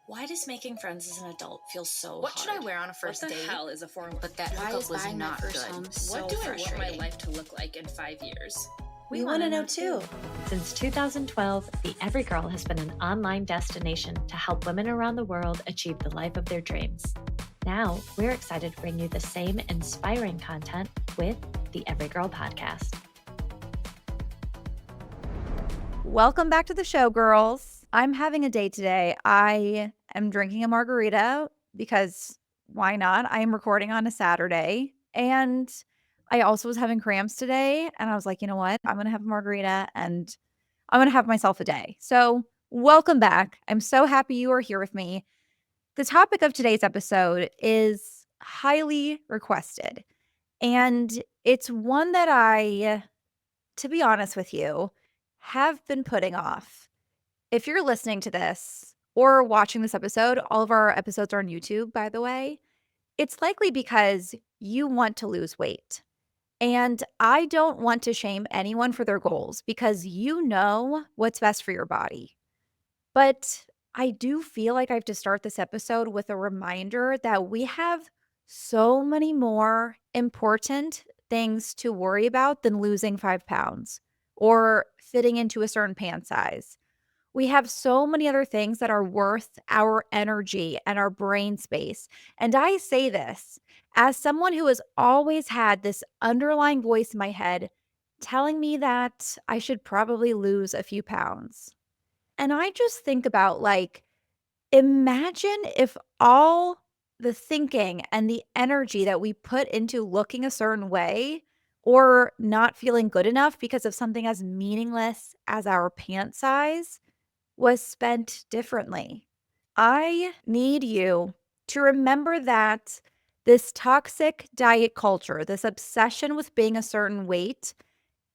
Why does making friends as an adult feel so What hard? should I wear on a first What the date? hell is a 401? But that Why hookup is was buying my not first good. home so What do I want my frustrating? life to look like in 5 years? We want to know too. Since 2012, the Every Girl has been an online destination to help women around the world achieve the life of their dreams. Now, we're excited to bring you the same inspiring content with the Every Girl podcast. Welcome back to the show, girls. I'm having a day today. I am drinking a margarita because why not? I am recording on a Saturday. And I also was having cramps today. And I was like, you know what? I'm going to have a margarita and I'm going to have myself a day. So, welcome back. I'm so happy you are here with me. The topic of today's episode is highly requested. And it's one that I, to be honest with you, have been putting off. If you're listening to this or watching this episode, all of our episodes are on YouTube, by the way, it's likely because you want to lose weight. And I don't want to shame anyone for their goals because you know what's best for your body. But I do feel like I have to start this episode with a reminder that we have so many more important things to worry about than losing 5 pounds or fitting into a certain pant size. We have so many other things that are worth our energy and our brain space. And I say this as someone who has always had this underlying voice in my head telling me that I should probably lose a few pounds. And I just think about imagine if all the thinking and the energy that we put into looking a certain way or not feeling good enough because of something as meaningless as our pant size was spent differently. I need you to remember that this toxic diet culture, this obsession with being a certain weight,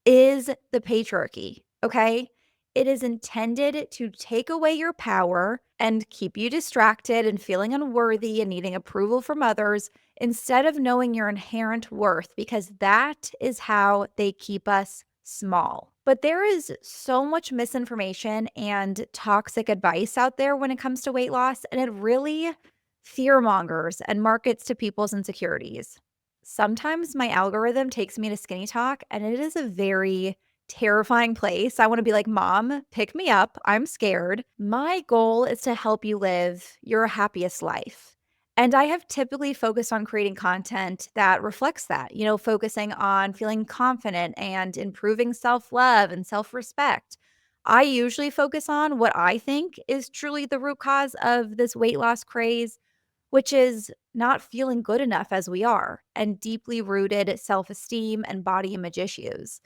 is the patriarchy, okay? It is intended to take away your power and keep you distracted and feeling unworthy and needing approval from others instead of knowing your inherent worth, because that is how they keep us small. But there is so much misinformation and toxic advice out there when it comes to weight loss, and it really fear mongers and markets to people's insecurities. Sometimes my algorithm takes me to Skinny Talk, and it is a very terrifying place. I want to be like, Mom, pick me up. I'm scared. My goal is to help you live your happiest life. And I have typically focused on creating content that reflects that, focusing on feeling confident and improving self love and self respect. I usually focus on what I think is truly the root cause of this weight loss craze, which is not feeling good enough as we are and deeply rooted self esteem and body image issues.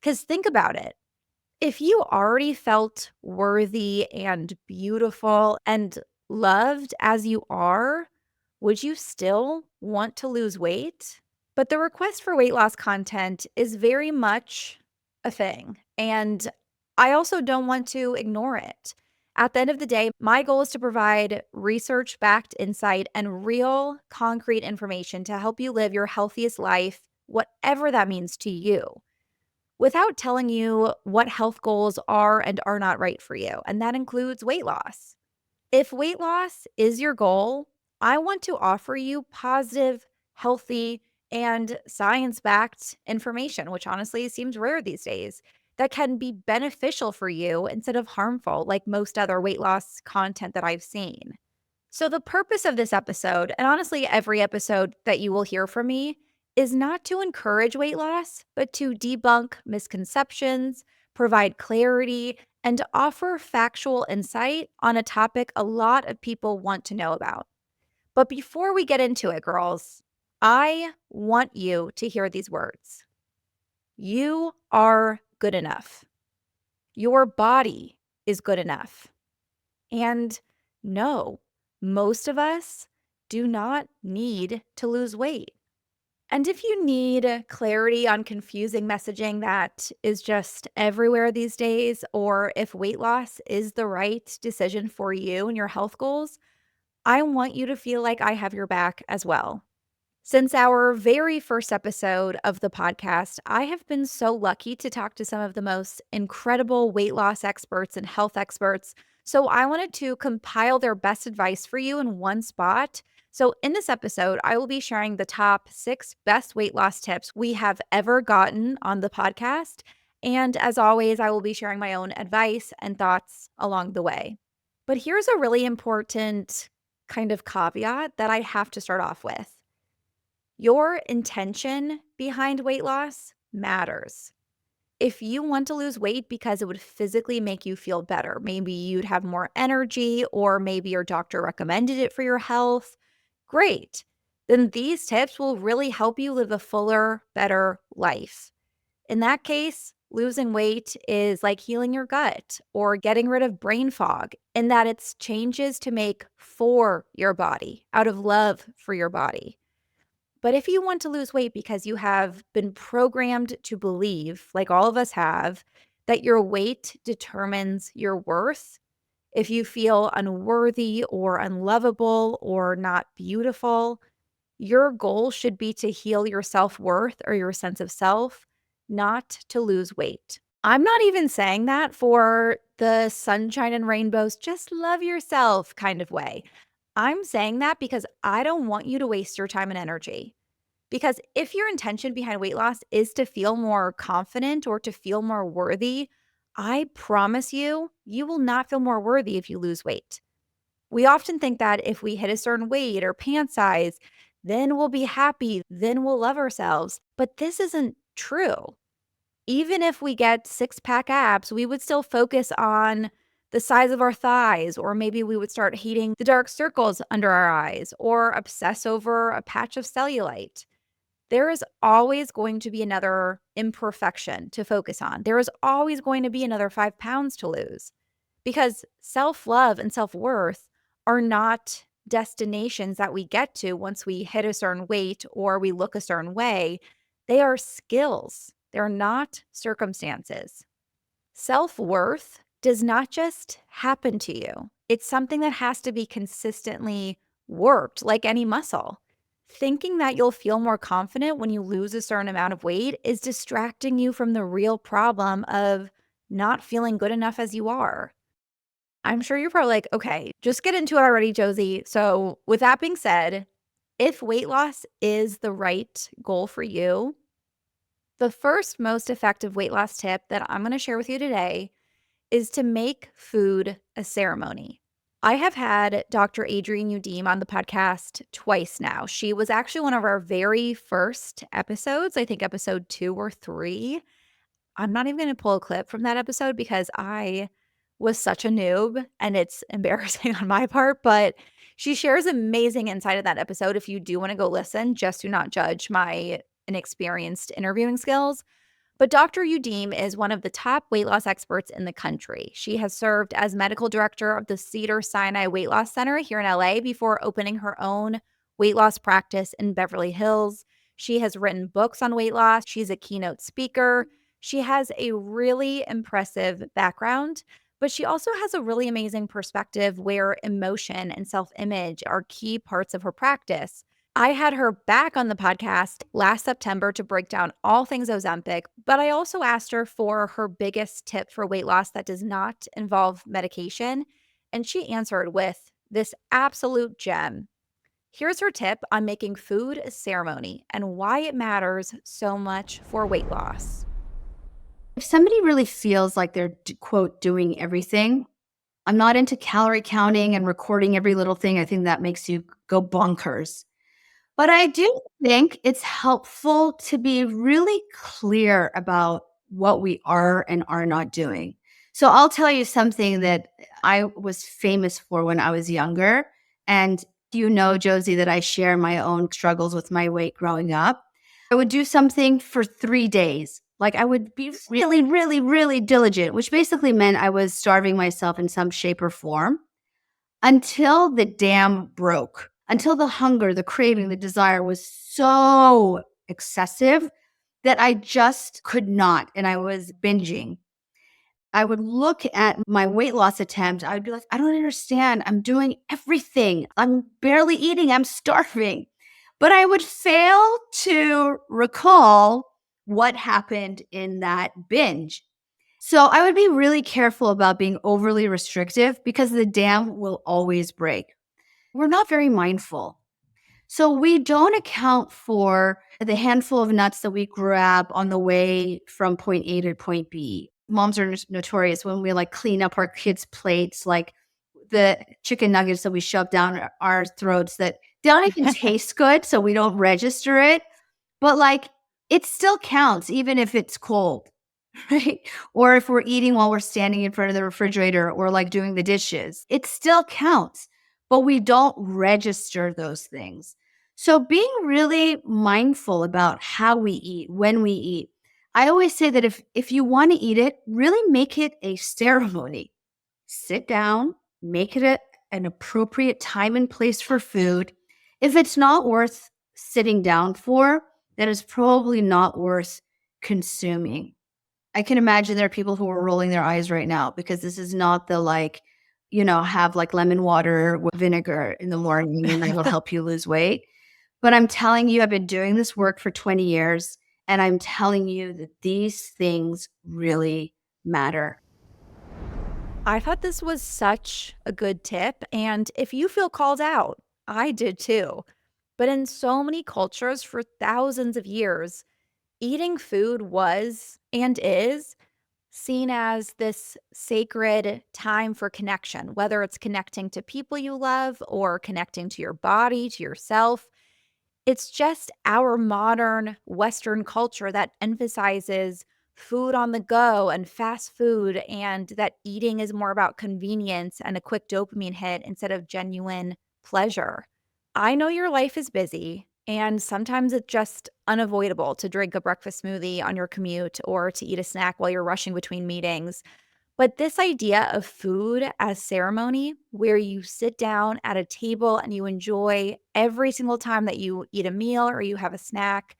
Because think about it. If you already felt worthy and beautiful and loved as you are, would you still want to lose weight? But the request for weight loss content is very much a thing. And I also don't want to ignore it. At the end of the day, my goal is to provide research backed insight and real concrete information to help you live your healthiest life, whatever that means to you, without telling you what health goals are and are not right for you. And that includes weight loss. If weight loss is your goal, I want to offer you positive, healthy, and science backed information, which honestly seems rare these days, that can be beneficial for you instead of harmful, like most other weight loss content that I've seen. So, the purpose of this episode, and honestly, every episode that you will hear from me, is not to encourage weight loss, but to debunk misconceptions, provide clarity, and to offer factual insight on a topic a lot of people want to know about. But before we get into it, girls, I want you to hear these words. You are good enough. Your body is good enough. And no, most of us do not need to lose weight. And if you need clarity on confusing messaging that is just everywhere these days, or if weight loss is the right decision for you and your health goals, I want you to feel like I have your back as well. Since our very first episode of the podcast, I have been so lucky to talk to some of the most incredible weight loss experts and health experts So I wanted to compile their best advice for you in one spot. So in this episode, I will be sharing the top 6 best weight loss tips we have ever gotten on the podcast. And as always, I will be sharing my own advice and thoughts along the way. But here's a really important kind of caveat that I have to start off with. Your intention behind weight loss matters. If you want to lose weight because it would physically make you feel better, maybe you'd have more energy, or maybe your doctor recommended it for your health, great. Then these tips will really help you live a fuller, better life. In that case, losing weight is like healing your gut or getting rid of brain fog, in that it's changes to make for your body, out of love for your body. But if you want to lose weight because you have been programmed to believe, like all of us have, that your weight determines your worth, if you feel unworthy or unlovable or not beautiful, your goal should be to heal your self-worth or your sense of self, not to lose weight. I'm not even saying that for the sunshine and rainbows, just love yourself kind of way. I'm saying that because I don't want you to waste your time and energy. Because if your intention behind weight loss is to feel more confident or to feel more worthy, I promise you, you will not feel more worthy if you lose weight. We often think that if we hit a certain weight or pant size, then we'll be happy, then we'll love ourselves. But this isn't true. Even if we get 6-pack abs, we would still focus on the size of our thighs, or maybe we would start hating the dark circles under our eyes or obsess over a patch of cellulite. There is always going to be another imperfection to focus on. There is always going to be another 5 pounds to lose, because self-love and self-worth are not destinations that we get to once we hit a certain weight or we look a certain way. They are skills. They're not circumstances. Self-worth does not just happen to you. It's something that has to be consistently worked, like any muscle. Thinking that you'll feel more confident when you lose a certain amount of weight is distracting you from the real problem of not feeling good enough as you are. I'm sure you're probably like, okay, just get into it already, Josie. So with that being said, if weight loss is the right goal for you, the first most effective weight loss tip that I'm going to share with you today is to make food a ceremony. I have had Dr. Adrienne Udeem on the podcast twice now. She was actually one of our very first episodes, I think episode 2 or 3. I'm not even going to pull a clip from that episode because I was such a noob and it's embarrassing on my part, but she shares amazing insight in that episode. If you do want to go listen, just do not judge my inexperienced interviewing skills. But Dr. Udeem is one of the top weight loss experts in the country. She has served as medical director of the Cedars-Sinai Weight Loss Center here in LA before opening her own weight loss practice in Beverly Hills. She has written books on weight loss. She's a keynote speaker. She has a really impressive background, but she also has a really amazing perspective where emotion and self-image are key parts of her practice. I had her back on the podcast last September to break down all things Ozempic, but I also asked her for her biggest tip for weight loss that does not involve medication, and she answered with this absolute gem. Here's her tip on making food a ceremony and why it matters so much for weight loss. If somebody really feels like they're, quote, doing everything, I'm not into calorie counting and recording every little thing. I think that makes you go bonkers. But I do think it's helpful to be really clear about what we are and are not doing. So I'll tell you something that I was famous for when I was younger. And you know, Josie, that I share my own struggles with my weight growing up. I would do something for 3 days. Like I would be really, really, really diligent, which basically meant I was starving myself in some shape or form until the dam broke. Until the hunger, the craving, the desire was so excessive that I just could not, and I was binging. I would look at my weight loss attempt. I would be like, I don't understand. I'm doing everything. I'm barely eating. I'm starving. But I would fail to recall what happened in that binge. So I would be really careful about being overly restrictive because the dam will always break. We're not very mindful. So we don't account for the handful of nuts that we grab on the way from point A to point B. Moms are notorious when we like clean up our kids' plates, like the chicken nuggets that we shove down our throats that they don't even taste good, so we don't register it. But like it still counts, even if it's cold, right? Or if we're eating while we're standing in front of the refrigerator or like doing the dishes, it still counts, but we don't register those things. So being really mindful about how we eat, when we eat. I always say that if you want to eat it, really make it a ceremony. Sit down, make it an appropriate time and place for food. If it's not worth sitting down for, then it's probably not worth consuming. I can imagine there are people who are rolling their eyes right now because this is not the like, have like lemon water with vinegar in the morning and it'll help you lose weight. But I'm telling you, I've been doing this work for 20 years and I'm telling you that these things really matter. I thought this was such a good tip. And if you feel called out, I did too. But in so many cultures for thousands of years, eating food was and is seen as this sacred time for connection, whether it's connecting to people you love or connecting to your body, to yourself. It's just our modern Western culture that emphasizes food on the go and fast food, and that eating is more about convenience and a quick dopamine hit instead of genuine pleasure. I know your life is busy, and sometimes it's just unavoidable to drink a breakfast smoothie on your commute or to eat a snack while you're rushing between meetings. But this idea of food as ceremony, where you sit down at a table and you enjoy every single time that you eat a meal or you have a snack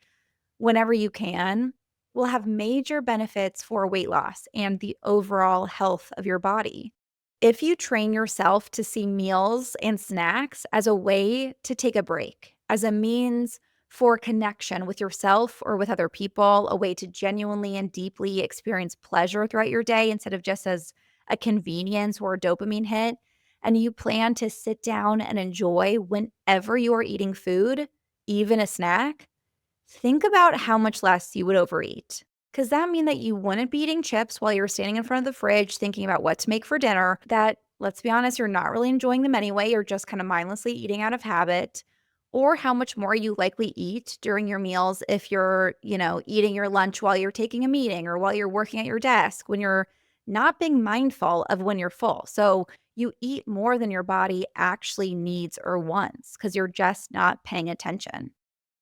whenever you can, will have major benefits for weight loss and the overall health of your body. If you train yourself to see meals and snacks as a way to take a break, as a means for connection with yourself or with other people, a way to genuinely and deeply experience pleasure throughout your day instead of just as a convenience or a dopamine hit, and you plan to sit down and enjoy whenever you are eating food, even a snack, think about how much less you would overeat. Because that mean that you wouldn't be eating chips while you're standing in front of the fridge thinking about what to make for dinner, that, let's be honest, you're not really enjoying them anyway, you're just kind of mindlessly eating out of habit, or how much more you likely eat during your meals if you're, eating your lunch while you're taking a meeting or while you're working at your desk, when you're not being mindful of when you're full. So you eat more than your body actually needs or wants because you're just not paying attention.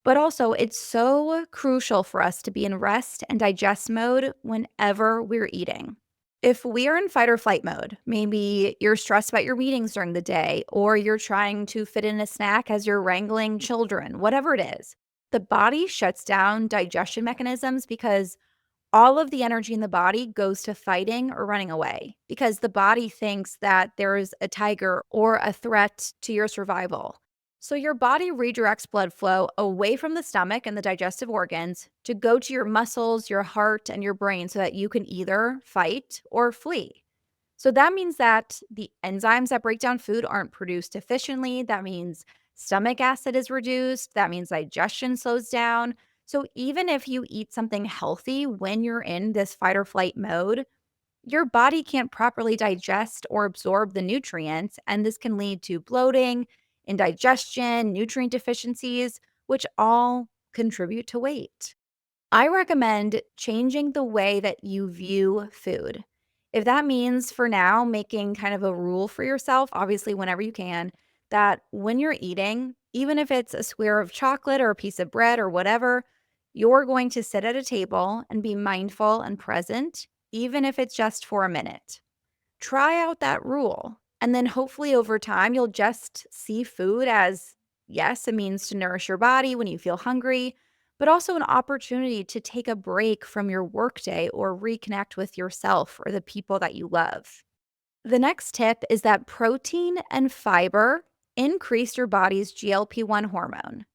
But also, it's so crucial for us to be in rest and digest mode whenever we're eating. If we are in fight or flight mode, maybe you're stressed about your meetings during the day, or you're trying to fit in a snack as you're wrangling children, whatever it is, the body shuts down digestion mechanisms because all of the energy in the body goes to fighting or running away because the body thinks that there is a tiger or a threat to your survival. So your body redirects blood flow away from the stomach and the digestive organs to go to your muscles, your heart, and your brain so that you can either fight or flee. So that means that the enzymes that break down food aren't produced efficiently. That means stomach acid is reduced. That means digestion slows down. So even if you eat something healthy when you're in this fight or flight mode, your body can't properly digest or absorb the nutrients, and this can lead to bloating, indigestion, nutrient deficiencies, which all contribute to weight. I recommend changing the way that you view food. If that means for now making kind of a rule for yourself, obviously, whenever you can, that when you're eating, even if it's a square of chocolate or a piece of bread or whatever, you're going to sit at a table and be mindful and present, even if it's just for a minute. Try out that rule. And then hopefully over time, you'll just see food as, yes, a means to nourish your body when you feel hungry, but also an opportunity to take a break from your workday or reconnect with yourself or the people that you love. The next tip is that protein and fiber increase your body's GLP-1 hormone.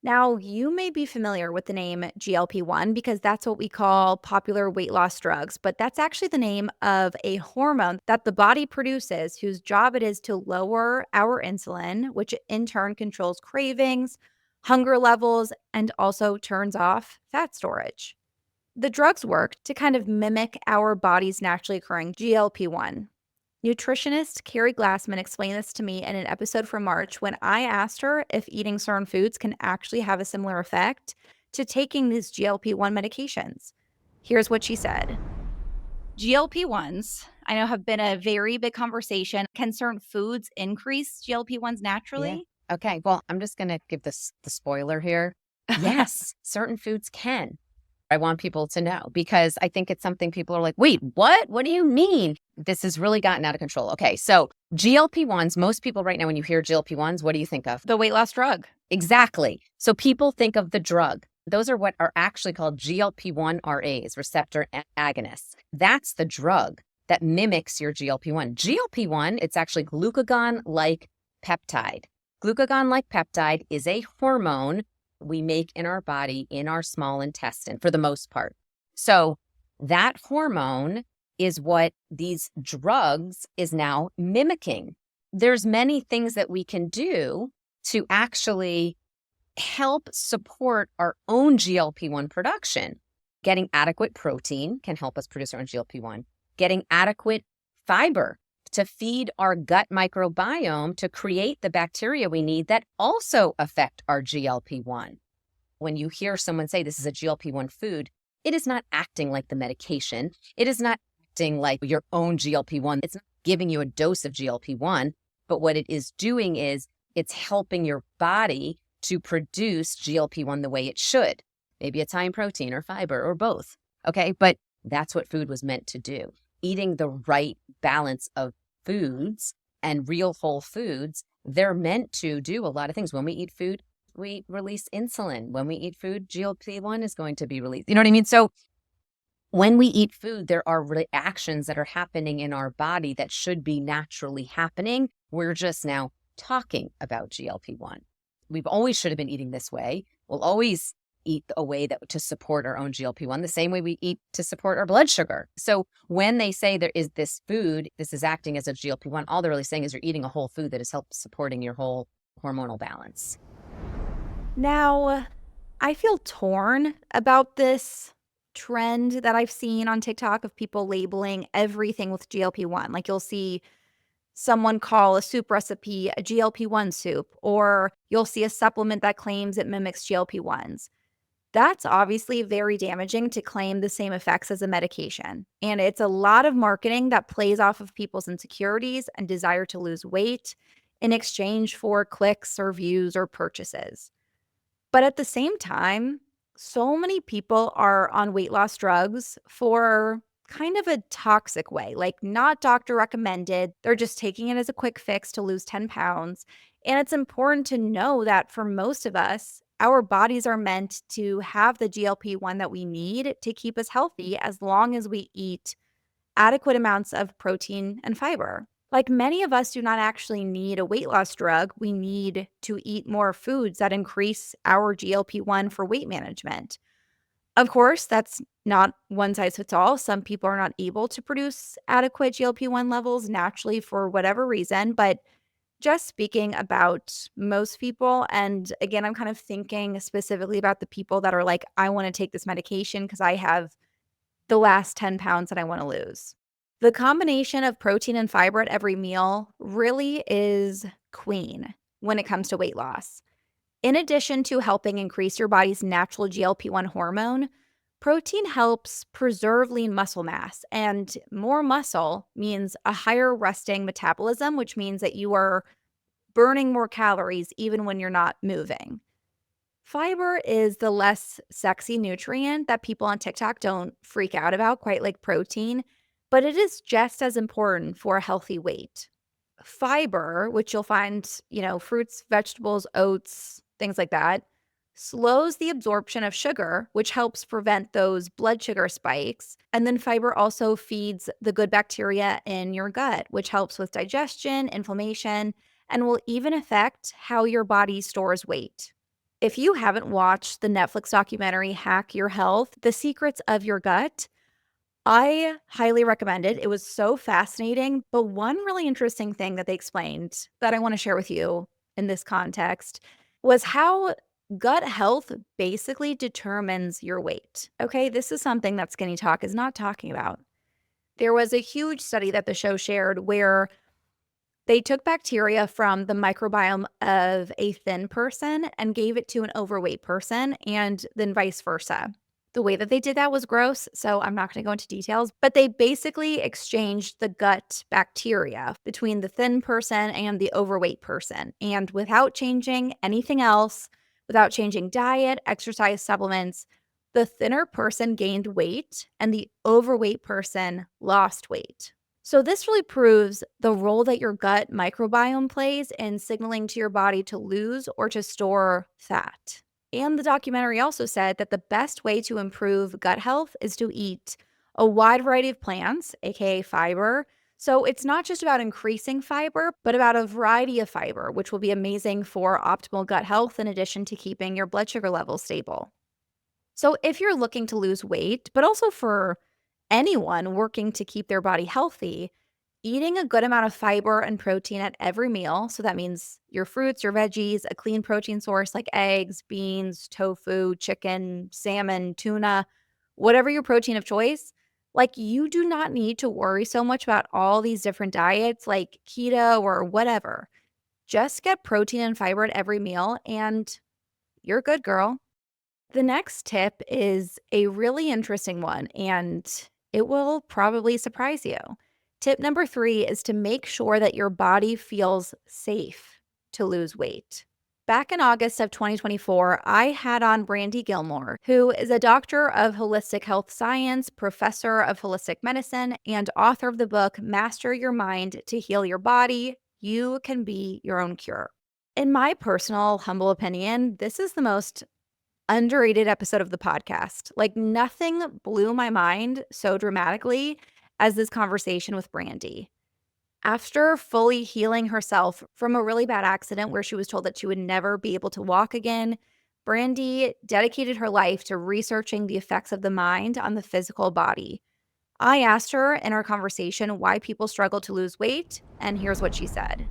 Now, you may be familiar with the name GLP-1 because that's what we call popular weight loss drugs, but that's actually the name of a hormone that the body produces whose job it is to lower our insulin, which in turn controls cravings, hunger levels, and also turns off fat storage. The drugs work to kind of mimic our body's naturally occurring GLP-1. Nutritionist Carrie Glassman explained this to me in an episode from March when I asked her if eating certain foods can actually have a similar effect to taking these GLP-1 medications. Here's what she said. GLP-1s, I know, have been a very big conversation. Can certain foods increase GLP-1s naturally? Yeah. Okay, well, I'm just going to give the spoiler here. Yes, certain foods can. I want people to know because I think it's something people are like, wait, what? What do you mean? This has really gotten out of control. Okay, so GLP-1s, most people right now, when you hear GLP-1s, what do you think of? The weight loss drug. Exactly. So people think of the drug. Those are what are actually called GLP-1 RAs, receptor agonists. That's the drug that mimics your GLP-1. GLP-1, it's actually glucagon-like peptide. Glucagon-like peptide is a hormone we make in our body, in our small intestine, for the most part. So that hormone is what these drugs is now mimicking. There's many things that we can do to actually help support our own GLP-1 production. Getting adequate protein can help us produce our own GLP-1. Getting adequate fiber to feed our gut microbiome to create the bacteria we need that also affect our GLP-1. When you hear someone say this is a GLP-1 food, it is not acting like the medication. It is not acting like your own GLP-1. It's not giving you a dose of GLP-1, but what it is doing is it's helping your body to produce GLP-1 the way it should. Maybe it's high in protein or fiber or both. Okay, but that's what food was meant to do. Eating the right balance of foods and real whole foods, they're meant to do a lot of things. When we eat food, we release insulin. When we eat food, GLP-1 is going to be released. You know what I mean? So when we eat food, there are reactions that are happening in our body that should be naturally happening. We're just now talking about GLP-1. We've always should have been eating this way. We'll always eat a way that to support our own GLP-1, the same way we eat to support our blood sugar. So when they say there is this food, this is acting as a GLP-1, all they're really saying is you're eating a whole food that is help supporting your whole hormonal balance. Now, I feel torn about this trend that I've seen on TikTok of people labeling everything with GLP-1. Like you'll see someone call a soup recipe a GLP-1 soup, or you'll see a supplement that claims it mimics GLP-1s. That's obviously very damaging to claim the same effects as a medication. And it's a lot of marketing that plays off of people's insecurities and desire to lose weight in exchange for clicks or views or purchases. But at the same time, so many people are on weight loss drugs for kind of a toxic way, like not doctor recommended. They're just taking it as a quick fix to lose 10 pounds. And it's important to know that for most of us, our bodies are meant to have the GLP-1 that we need to keep us healthy as long as we eat adequate amounts of protein and fiber. Like many of us do not actually need a weight loss drug. We need to eat more foods that increase our GLP-1 for weight management. Of course, that's not one size fits all. Some people are not able to produce adequate GLP-1 levels naturally for whatever reason, but just speaking about most people, and again, I'm kind of thinking specifically about the people that are like, I want to take this medication because I have the last 10 pounds that I want to lose. The combination of protein and fiber at every meal really is queen when it comes to weight loss. In addition to helping increase your body's natural GLP-1 hormone, protein helps preserve lean muscle mass, and more muscle means a higher resting metabolism, which means that you are burning more calories even when you're not moving. Fiber is the less sexy nutrient that people on TikTok don't freak out about, quite like protein, but it is just as important for a healthy weight. Fiber, which you'll find, fruits, vegetables, oats, things like that, slows the absorption of sugar, which helps prevent those blood sugar spikes. And then fiber also feeds the good bacteria in your gut, which helps with digestion, inflammation, and will even affect how your body stores weight. If you haven't watched the Netflix documentary Hack Your Health, The Secrets of Your Gut, I highly recommend it. It was so fascinating. But one really interesting thing that they explained that I want to share with you in this context was how gut health basically determines your weight. Okay, this is something that Skinny Talk is not talking about. There was a huge study that the show shared where they took bacteria from the microbiome of a thin person and gave it to an overweight person, and then vice versa. The way that they did that was gross, so I'm not going to go into details, but they basically exchanged the gut bacteria between the thin person and the overweight person. And without changing anything else, without changing diet, exercise, supplements, the thinner person gained weight and the overweight person lost weight. So this really proves the role that your gut microbiome plays in signaling to your body to lose or to store fat. And the documentary also said that the best way to improve gut health is to eat a wide variety of plants, aka fiber. So it's not just about increasing fiber, but about a variety of fiber, which will be amazing for optimal gut health in addition to keeping your blood sugar levels stable. So if you're looking to lose weight, but also for anyone working to keep their body healthy, eating a good amount of fiber and protein at every meal, so that means your fruits, your veggies, a clean protein source like eggs, beans, tofu, chicken, salmon, tuna, whatever your protein of choice, like you do not need to worry so much about all these different diets like keto or whatever. Just get protein and fiber at every meal and you're good, girl. The next tip is a really interesting one, and it will probably surprise you. Tip number 3 is to make sure that your body feels safe to lose weight. Back in August of 2024, I had on Brandy Gilmore, who is a doctor of holistic health science, professor of holistic medicine, and author of the book, Master Your Mind to Heal Your Body. You can be your own cure. In my personal, humble opinion, this is the most underrated episode of the podcast. Like nothing blew my mind so dramatically as this conversation with Brandy. After fully healing herself from a really bad accident where she was told that she would never be able to walk again, Brandy dedicated her life to researching the effects of the mind on the physical body. I asked her in our conversation why people struggle to lose weight, and here's what she said.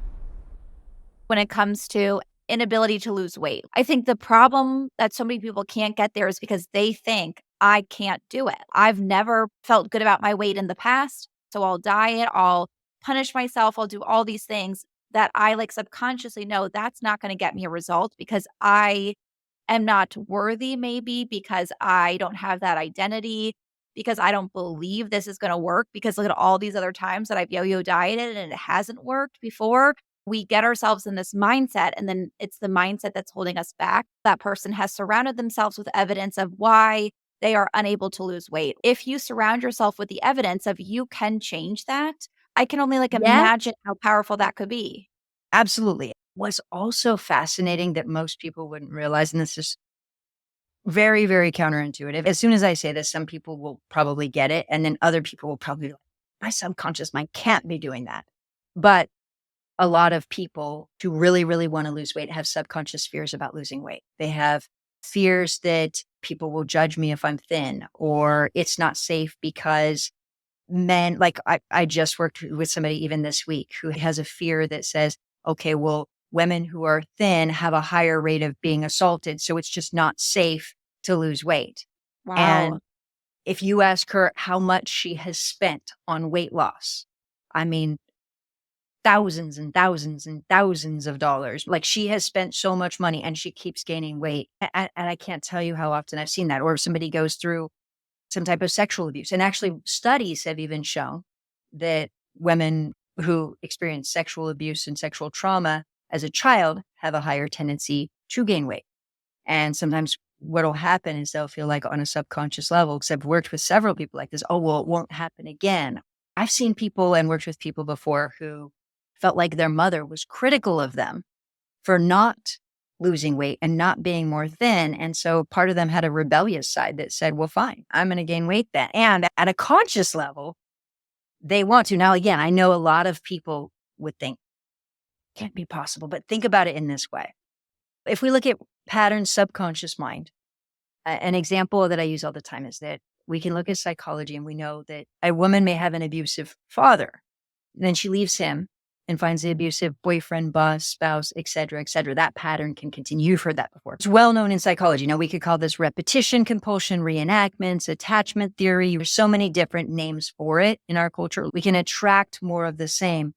When it comes to inability to lose weight, I think the problem that so many people can't get there is because they think, I can't do it. I've never felt good about my weight in the past, so I'll diet, I'll punish myself, I'll do all these things that I like subconsciously know that's not going to get me a result because I am not worthy, maybe because I don't have that identity, because I don't believe this is going to work, because look at all these other times that I've yo-yo dieted and it hasn't worked before. We get ourselves in this mindset, and then it's the mindset that's holding us back. That person has surrounded themselves with evidence of why they are unable to lose weight. If you surround yourself with the evidence of you can change that, I can only imagine how powerful that could be. Absolutely. What's also fascinating that most people wouldn't realize, and this is very, very counterintuitive. As soon as I say this, some people will probably get it, and then other people will probably be like, my subconscious mind can't be doing that. But a lot of people who really, really want to lose weight have subconscious fears about losing weight. They have fears that people will judge me if I'm thin, or it's not safe because men, like I just worked with somebody even this week who has a fear that says, okay, well, women who are thin have a higher rate of being assaulted. So it's just not safe to lose weight. Wow. And if you ask her how much she has spent on weight loss, I mean, thousands and thousands and thousands of dollars. Like she has spent so much money and she keeps gaining weight. And I can't tell you how often I've seen that. Or if somebody goes through some type of sexual abuse. And actually studies have even shown that women who experience sexual abuse and sexual trauma as a child have a higher tendency to gain weight. And sometimes what will happen is they'll feel like on a subconscious level, because I've worked with several people like this, oh, well, it won't happen again. I've seen people and worked with people before who felt like their mother was critical of them for not losing weight and not being more thin. And so part of them had a rebellious side that said, well, fine, I'm going to gain weight then. And at a conscious level, they want to. Now, again, I know a lot of people would think, can't be possible, but think about it in this way. If we look at pattern subconscious mind. An example that I use all the time is that we can look at psychology and we know that a woman may have an abusive father. Then she leaves him and finds the abusive boyfriend, boss, spouse, et cetera, et cetera. That pattern can continue. You've heard that before. It's well known in psychology. Now, we could call this repetition compulsion, reenactments, attachment theory. There's so many different names for it in our culture. We can attract more of the same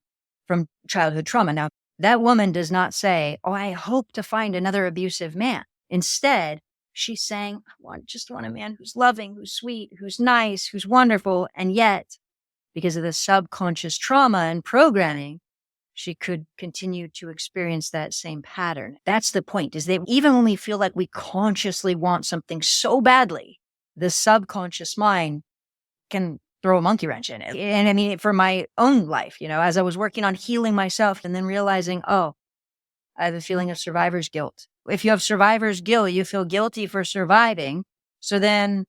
from childhood trauma. Now, that woman does not say, oh, I hope to find another abusive man. Instead, she's saying, just want a man who's loving, who's sweet, who's nice, who's wonderful. And yet, because of the subconscious trauma and programming, she could continue to experience that same pattern. That's the point, is that even when we feel like we consciously want something so badly, the subconscious mind can throw a monkey wrench in it. And I mean, for my own life, as I was working on healing myself and then realizing, oh, I have a feeling of survivor's guilt. If you have survivor's guilt, you feel guilty for surviving. So then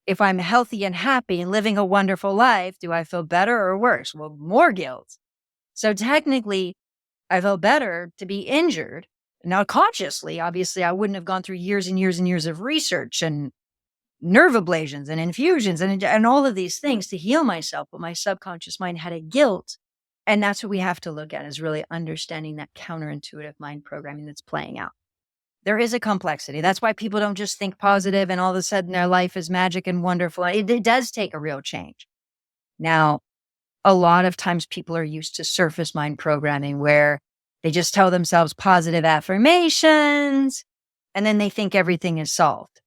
if I'm healthy and happy and living a wonderful life, do I feel better or worse? Well, more guilt. So technically, I felt better to be injured. Now, consciously, obviously, I wouldn't have gone through years and years and years of research and nerve ablations and infusions and all of these things to heal myself. But my subconscious mind had a guilt. And that's what we have to look at, is really understanding that counterintuitive mind programming that's playing out. There is a complexity. That's why people don't just think positive and all of a sudden their life is magic and wonderful. It does take a real change. Now, a lot of times people are used to surface mind programming where they just tell themselves positive affirmations and then they think everything is solved.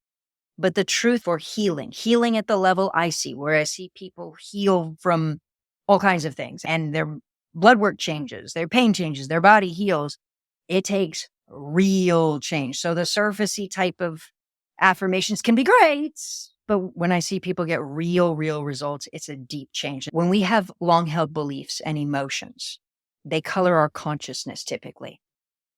But the truth for healing at the level I see, where I see people heal from all kinds of things and their blood work changes, their pain changes, their body heals, it takes real change. So the surfacey type of affirmations can be great, but when I see people get real results, it's a deep change. When we have long-held beliefs and emotions, they color our consciousness typically.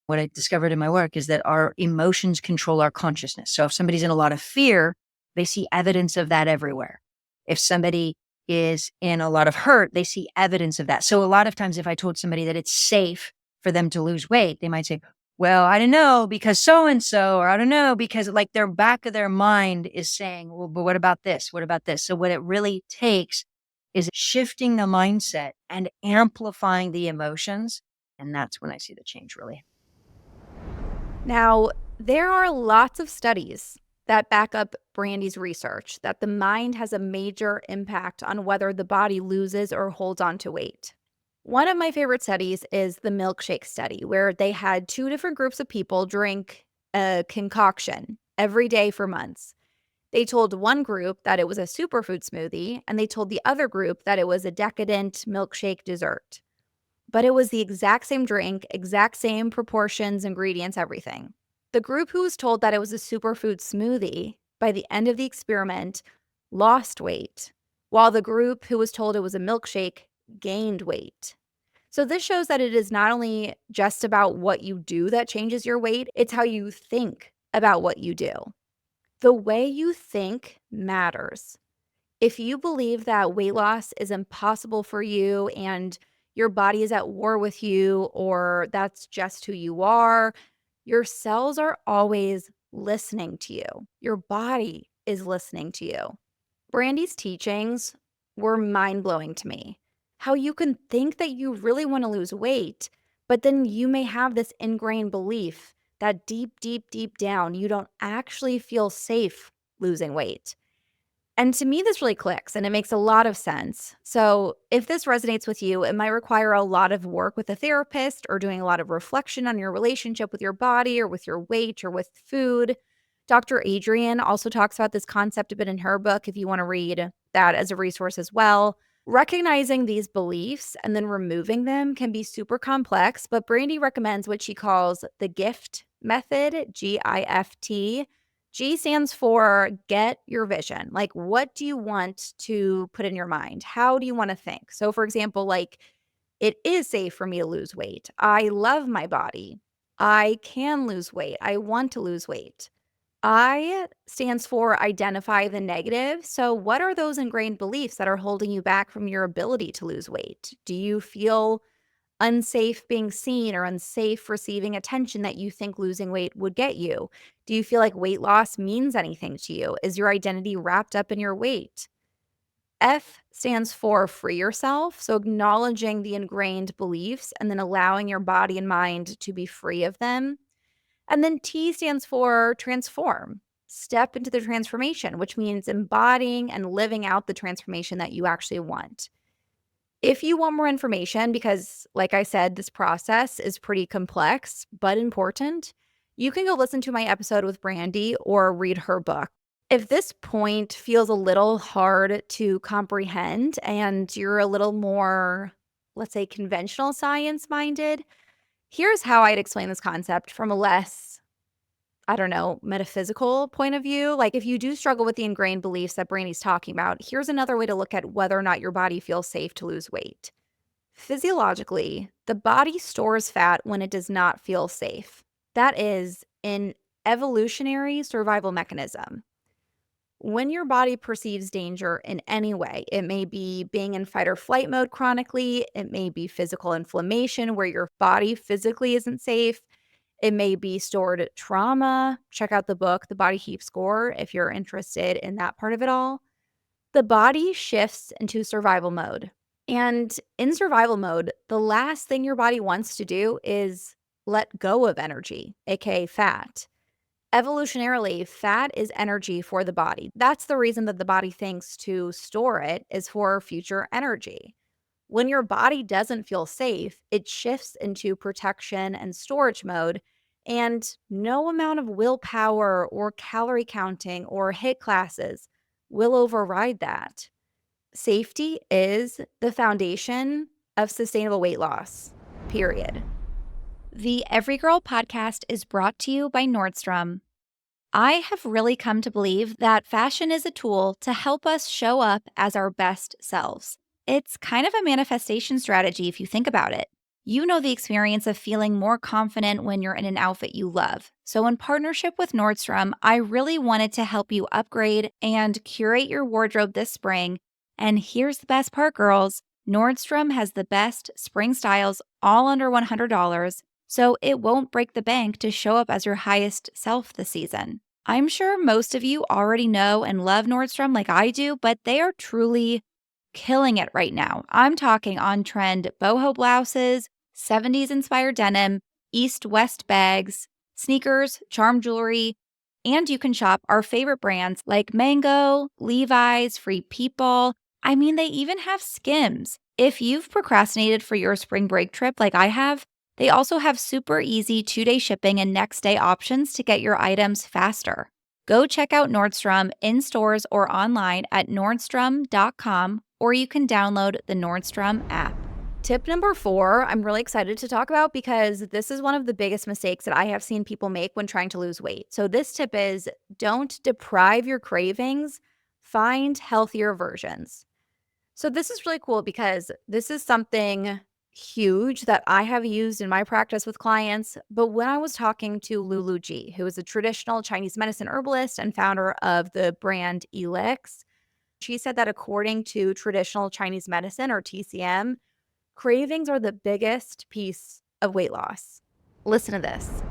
What I discovered in my work is that our emotions control our consciousness. So if somebody's in a lot of fear, they see evidence of that everywhere. If somebody is in a lot of hurt, they see evidence of that. So a lot of times if I told somebody that it's safe for them to lose weight, they might say, well, I don't know, because so-and-so, or I don't know, because like their back of their mind is saying, well, but what about this? What about this? So what it really takes is shifting the mindset and amplifying the emotions. And that's when I see the change really. Now, there are lots of studies that back up Brandy's research that the mind has a major impact on whether the body loses or holds on to weight. One of my favorite studies is the milkshake study, where they had 2 different groups of people drink a concoction every day for months. They told one group that it was a superfood smoothie, and they told the other group that it was a decadent milkshake dessert. But it was the exact same drink, exact same proportions, ingredients, everything. The group who was told that it was a superfood smoothie, by the end of the experiment, lost weight, while the group who was told it was a milkshake gained weight. So this shows that it is not only just about what you do that changes your weight, it's how you think about what you do. The way you think matters. If you believe that weight loss is impossible for you and your body is at war with you, or that's just who you are, your cells are always listening to you. Your body is listening to you. Brandy's teachings were mind-blowing to me. How you can think that you really want to lose weight, but then you may have this ingrained belief that deep down, you don't actually feel safe losing weight. And to me, this really clicks and it makes a lot of sense. So if this resonates with you, it might require a lot of work with a therapist or doing a lot of reflection on your relationship with your body or with your weight or with food. Dr. Adrienne also talks about this concept a bit in her book, if you want to read that as a resource as well. Recognizing these beliefs and then removing them can be super complex, but Brandy recommends what she calls the GIFT method, GIFT. G stands for get your vision. Like, what do you want to put in your mind? How do you want to think? So, for example, like, it is safe for me to lose weight. I love my body. I can lose weight. I want to lose weight. I stands for identify the negative. So what are those ingrained beliefs that are holding you back from your ability to lose weight? Do you feel unsafe being seen or unsafe receiving attention that you think losing weight would get you? Do you feel like weight loss means anything to you? Is your identity wrapped up in your weight? F stands for free yourself. So acknowledging the ingrained beliefs and then allowing your body and mind to be free of them. And then T stands for transform. Step into the transformation, which means embodying and living out the transformation that you actually want. If you want more information, because like I said, this process is pretty complex but important, you can go listen to my episode with Brandy or read her book. If this point feels a little hard to comprehend and you're a little more, let's say, conventional science minded, here's how I'd explain this concept from a less, metaphysical point of view. Like if you do struggle with the ingrained beliefs that Brandy's talking about, here's another way to look at whether or not your body feels safe to lose weight. Physiologically, the body stores fat when it does not feel safe. That is an evolutionary survival mechanism. When your body perceives danger in any way, it may be being in fight or flight mode chronically, it may be physical inflammation where your body physically isn't safe, it may be stored trauma. Check out the book, The Body Keeps Score, if you're interested in that part of it all. The body shifts into survival mode. And in survival mode, the last thing your body wants to do is let go of energy, aka fat. Evolutionarily, fat is energy for the body. That's the reason that the body thinks to store it is for future energy. When your body doesn't feel safe, it shifts into protection and storage mode, and no amount of willpower or calorie counting or HIIT classes will override that. Safety is the foundation of sustainable weight loss, period. The Every Girl podcast is brought to you by Nordstrom. I have really come to believe that fashion is a tool to help us show up as our best selves. It's kind of a manifestation strategy if you think about it. You know the experience of feeling more confident when you're in an outfit you love. So in partnership with Nordstrom, I really wanted to help you upgrade and curate your wardrobe this spring. And here's the best part, girls. Nordstrom has the best spring styles all under $100, so it won't break the bank to show up as your highest self this season. I'm sure most of you already know and love Nordstrom like I do, but they are truly killing it right now. I'm talking on-trend boho blouses, 70s-inspired denim, East-West bags, sneakers, charm jewelry, and you can shop our favorite brands like Mango, Levi's, Free People. I mean, they even have Skims. If you've procrastinated for your spring break trip like I have, they also have super easy 2-day shipping and next-day options to get your items faster. Go check out Nordstrom in stores or online at nordstrom.com, or you can download the Nordstrom app. Tip number 4, I'm really excited to talk about because this is one of the biggest mistakes that I have seen people make when trying to lose weight. So this tip is don't deprive your cravings, find healthier versions. So this is really cool because this is something huge that I have used in my practice with clients. But when I was talking to Lulu G, who is a traditional Chinese medicine herbalist and founder of the brand Elix, she said that according to traditional Chinese medicine, or TCM, cravings are the biggest piece of weight loss. Listen to this.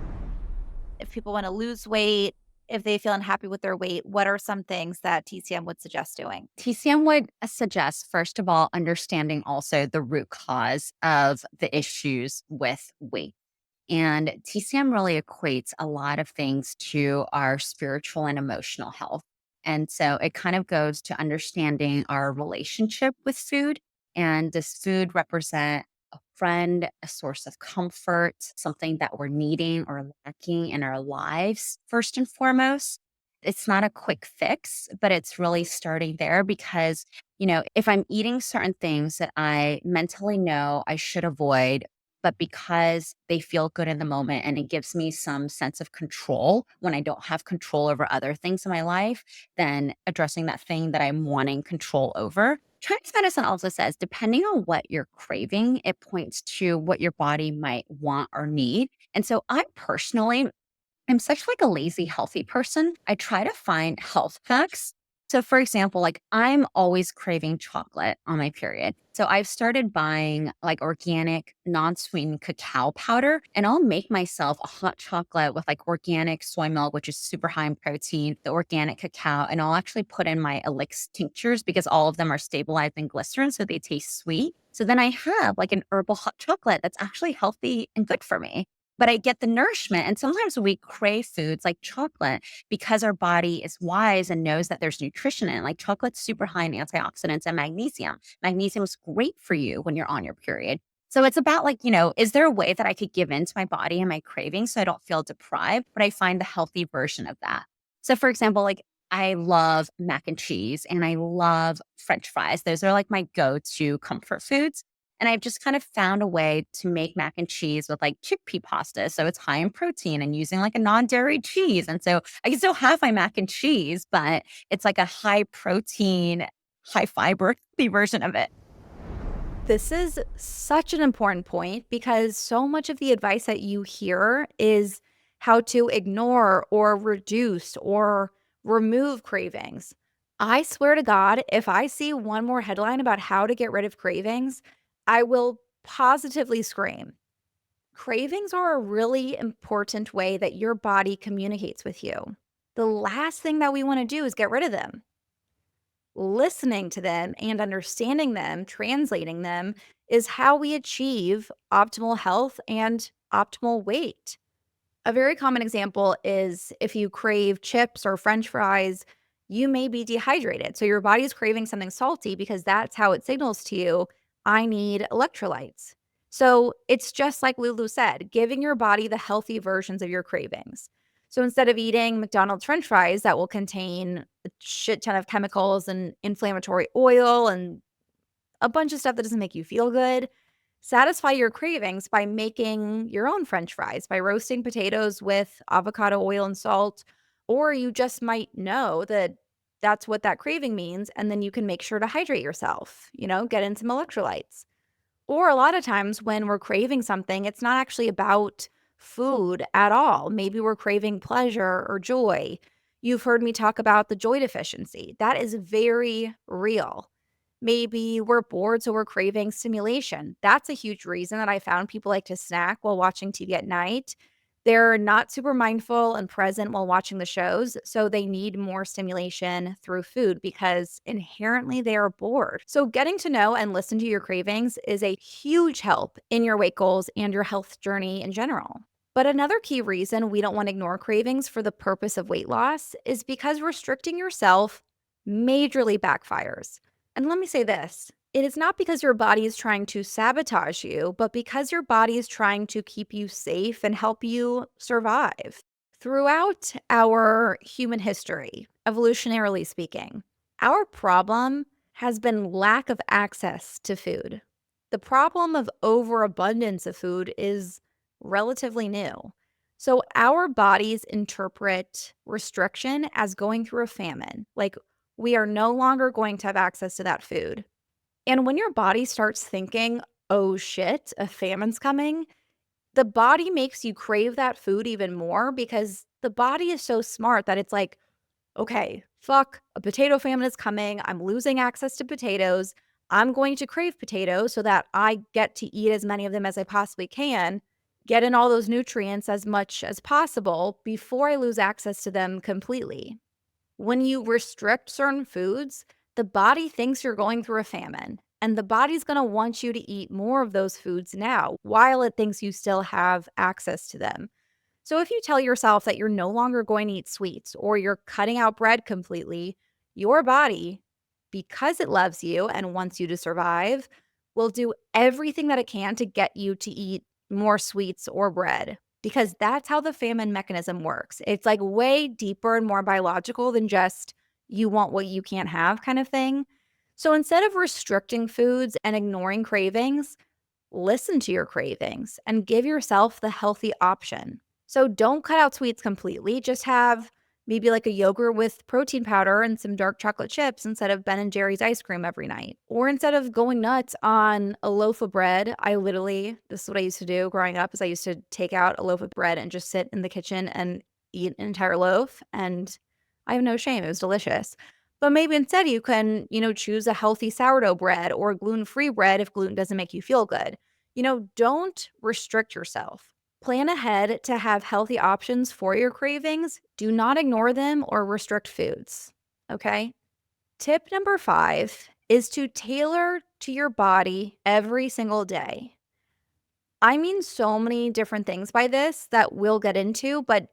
If people want to lose weight, if they feel unhappy with their weight, what are some things that TCM would suggest doing? TCM would suggest, first of all, understanding also the root cause of the issues with weight. And TCM really equates a lot of things to our spiritual and emotional health. And so it kind of goes to understanding our relationship with food. And does food represent a friend, a source of comfort, something that we're needing or lacking in our lives, first and foremost? It's not a quick fix, but it's really starting there because, if I'm eating certain things that I mentally know I should avoid, but because they feel good in the moment and it gives me some sense of control when I don't have control over other things in my life, then addressing that thing that I'm wanting control over. Chinese medicine also says, depending on what you're craving, it points to what your body might want or need. And so I personally, I'm such like a lazy, healthy person. I try to find health hacks So, for example, like I'm always craving chocolate on my period. So, I've started buying like organic, non sweetened cacao powder, and I'll make myself a hot chocolate with like organic soy milk, which is super high in protein, the organic cacao, and I'll actually put in my Elix tinctures because all of them are stabilized in glycerin, so they taste sweet. So, then I have like an herbal hot chocolate that's actually healthy and good for me. But I get the nourishment. And sometimes we crave foods like chocolate because our body is wise and knows that there's nutrition in it. Like chocolate's super high in antioxidants and magnesium. Magnesium is great for you when you're on your period. So it's about like, is there a way that I could give in to my body and my cravings so I don't feel deprived, but I find the healthy version of that? So for example, like I love mac and cheese and I love French fries. Those are like my go-to comfort foods. And I've just kind of found a way to make mac and cheese with like chickpea pasta. So it's high in protein and using like a non-dairy cheese. And so I can still have my mac and cheese, but it's like a high protein, high fiber version of it. This is such an important point because so much of the advice that you hear is how to ignore or reduce or remove cravings. I swear to God, if I see one more headline about how to get rid of cravings, I will positively scream. Cravings are a really important way that your body communicates with you. The last thing that we want to do is get rid of them. Listening to them and understanding them, translating them, is how we achieve optimal health and optimal weight. A very common example is if you crave chips or French fries, you may be dehydrated. So your body's craving something salty because that's how it signals to you, I need electrolytes. So it's just like Lulu said, giving your body the healthy versions of your cravings. So instead of eating McDonald's French fries that will contain a shit ton of chemicals and inflammatory oil and a bunch of stuff that doesn't make you feel good, satisfy your cravings by making your own French fries, by roasting potatoes with avocado oil and salt, or you just might know that that's what that craving means, and then you can make sure to hydrate yourself, get in some electrolytes. Or a lot of times when we're craving something, it's not actually about food at all. Maybe we're craving pleasure or joy. You've heard me talk about the joy deficiency. That is very real. Maybe we're bored, so we're craving stimulation. That's a huge reason that I found people like to snack while watching TV at night. They're not super mindful and present while watching the shows, so they need more stimulation through food because inherently they are bored. So getting to know and listen to your cravings is a huge help in your weight goals and your health journey in general. But another key reason we don't want to ignore cravings for the purpose of weight loss is because restricting yourself majorly backfires. And let me say this, it is not because your body is trying to sabotage you, but because your body is trying to keep you safe and help you survive. Throughout our human history, evolutionarily speaking, our problem has been lack of access to food. The problem of overabundance of food is relatively new. So our bodies interpret restriction as going through a famine, like we are no longer going to have access to that food. And when your body starts thinking, oh shit, a famine's coming, the body makes you crave that food even more because the body is so smart that it's like, okay, fuck, a potato famine is coming. I'm losing access to potatoes. I'm going to crave potatoes so that I get to eat as many of them as I possibly can, get in all those nutrients as much as possible before I lose access to them completely. When you restrict certain foods, the body thinks you're going through a famine, and the body's going to want you to eat more of those foods now while it thinks you still have access to them. So if you tell yourself that you're no longer going to eat sweets or you're cutting out bread completely, your body, because it loves you and wants you to survive, will do everything that it can to get you to eat more sweets or bread, because that's how the famine mechanism works. It's like way deeper and more biological than just you want what you can't have kind of thing. So instead of restricting foods and ignoring cravings, listen to your cravings and give yourself the healthy option. So don't cut out sweets completely. Just have maybe like a yogurt with protein powder and some dark chocolate chips instead of Ben and Jerry's ice cream every night. Or instead of going nuts on a loaf of bread, this is what I used to do growing up, is I used to take out a loaf of bread and just sit in the kitchen and eat an entire loaf. And I have no shame. It was delicious. But maybe instead you can, choose a healthy sourdough bread or gluten-free bread if gluten doesn't make you feel good. Don't restrict yourself. Plan ahead to have healthy options for your cravings. Do not ignore them or restrict foods. Okay? Tip number 5 is to tailor to your body every single day. I mean so many different things by this that we'll get into, but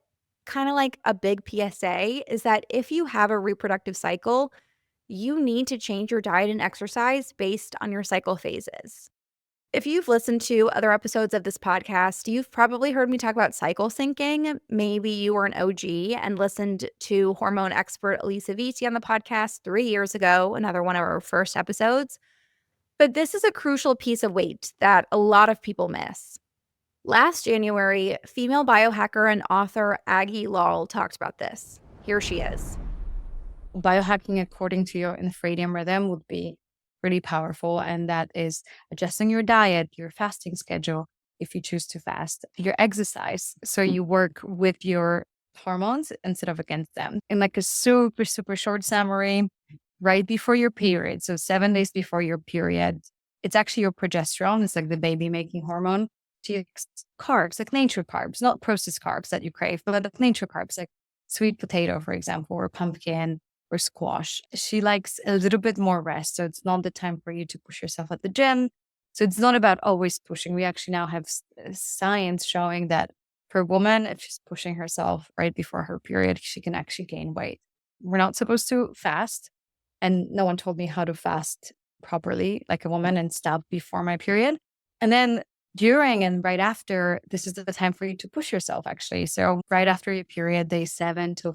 kind of like a big PSA is that if you have a reproductive cycle, you need to change your diet and exercise based on your cycle phases. If you've listened to other episodes of this podcast, you've probably heard me talk about cycle syncing. Maybe you were an OG and listened to hormone expert Elisa Vitti on the podcast 3 years ago, another one of our first episodes. But this is a crucial piece of weight that a lot of people miss. Last January, female biohacker and author Aggie Lal talked about this. Here she is. Biohacking according to your infradian rhythm would be really powerful, and that is adjusting your diet, your fasting schedule, if you choose to fast, your exercise, so you work with your hormones instead of against them. In like a super, super short summary, right before your period, so 7 days before your period, it's actually your progesterone. It's like the baby making hormone. To your carbs, like nature carbs, not processed carbs that you crave, but like nature carbs, like sweet potato, for example, or pumpkin or squash. She likes a little bit more rest. So it's not the time for you to push yourself at the gym. So it's not about always pushing. We actually now have science showing that for a woman, if she's pushing herself right before her period, she can actually gain weight. We're not supposed to fast. And no one told me how to fast properly like a woman and stop before my period. And then during and right after, this is the time for you to push yourself, actually. So right after your period, day 7 to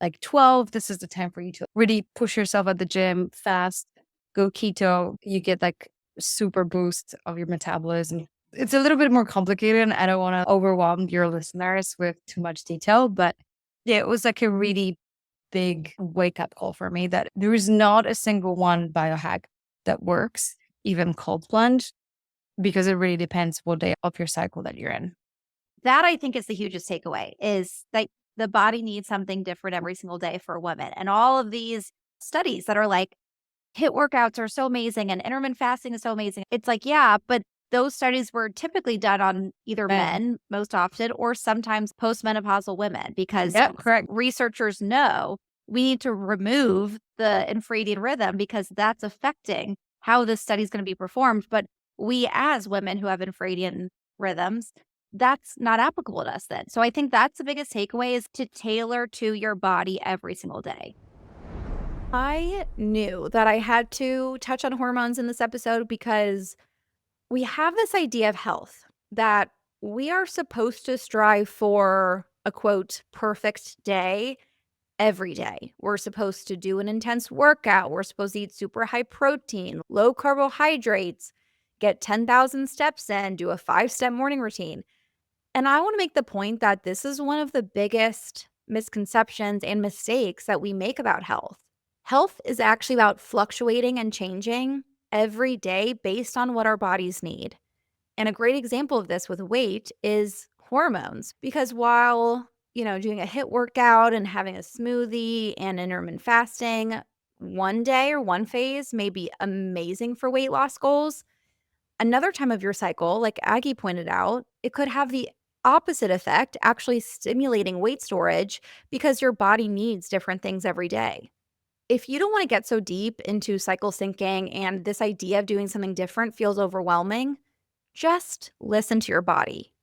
like 12, this is the time for you to really push yourself at the gym, fast, go keto. You get like super boost of your metabolism. It's a little bit more complicated, and I don't want to overwhelm your listeners with too much detail, but yeah, it was like a really big wake up call for me that there is not a single one biohack that works, even cold plunge, because it really depends what day of your cycle that you're in. That I think is the hugest takeaway, is that the body needs something different every single day for women. And all of these studies that are like, HIIT workouts are so amazing and intermittent fasting is so amazing. It's like, yeah, but those studies were typically done on either men most often or sometimes postmenopausal women, because researchers know we need to remove the infradian rhythm because that's affecting how this study is going to be performed. But we as women who have infradian rhythms, that's not applicable to us then. So I think that's the biggest takeaway, is to tailor to your body every single day. I knew that I had to touch on hormones in this episode because we have this idea of health that we are supposed to strive for a quote perfect day every day. We're supposed to do an intense workout. We're supposed to eat super high protein, low carbohydrates, get 10,000 steps in, do a 5-step morning routine. And I want to make the point that this is one of the biggest misconceptions and mistakes that we make about health. Health is actually about fluctuating and changing every day based on what our bodies need. And a great example of this with weight is hormones, because while, doing a HIIT workout and having a smoothie and intermittent fasting, one day or one phase may be amazing for weight loss goals, another time of your cycle, like Aggie pointed out, it could have the opposite effect, actually stimulating weight storage because your body needs different things every day. If you don't want to get so deep into cycle syncing and this idea of doing something different feels overwhelming, just listen to your body.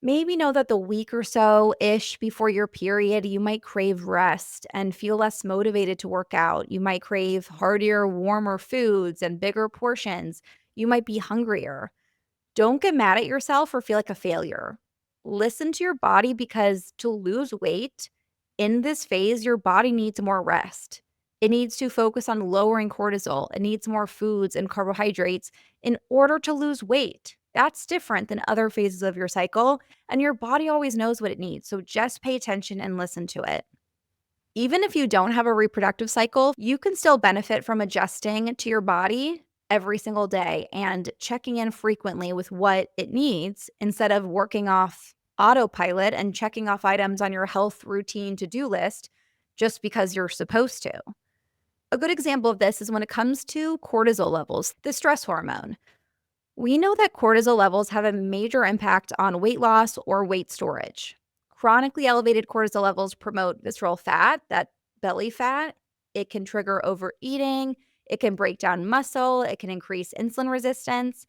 Maybe know that the week or so-ish before your period, you might crave rest and feel less motivated to work out. You might crave heartier, warmer foods and bigger portions. You might be hungrier. Don't get mad at yourself or feel like a failure. Listen to your body, because to lose weight in this phase, your body needs more rest. It needs to focus on lowering cortisol. It needs more foods and carbohydrates in order to lose weight. That's different than other phases of your cycle, and your body always knows what it needs. So just pay attention and listen to it. Even if you don't have a reproductive cycle, you can still benefit from adjusting to your body every single day and checking in frequently with what it needs instead of working off autopilot and checking off items on your health routine to-do list just because you're supposed to. A good example of this is when it comes to cortisol levels, the stress hormone. We know that cortisol levels have a major impact on weight loss or weight storage. Chronically elevated cortisol levels promote visceral fat, that belly fat. It can trigger overeating. It can break down muscle. It can increase insulin resistance.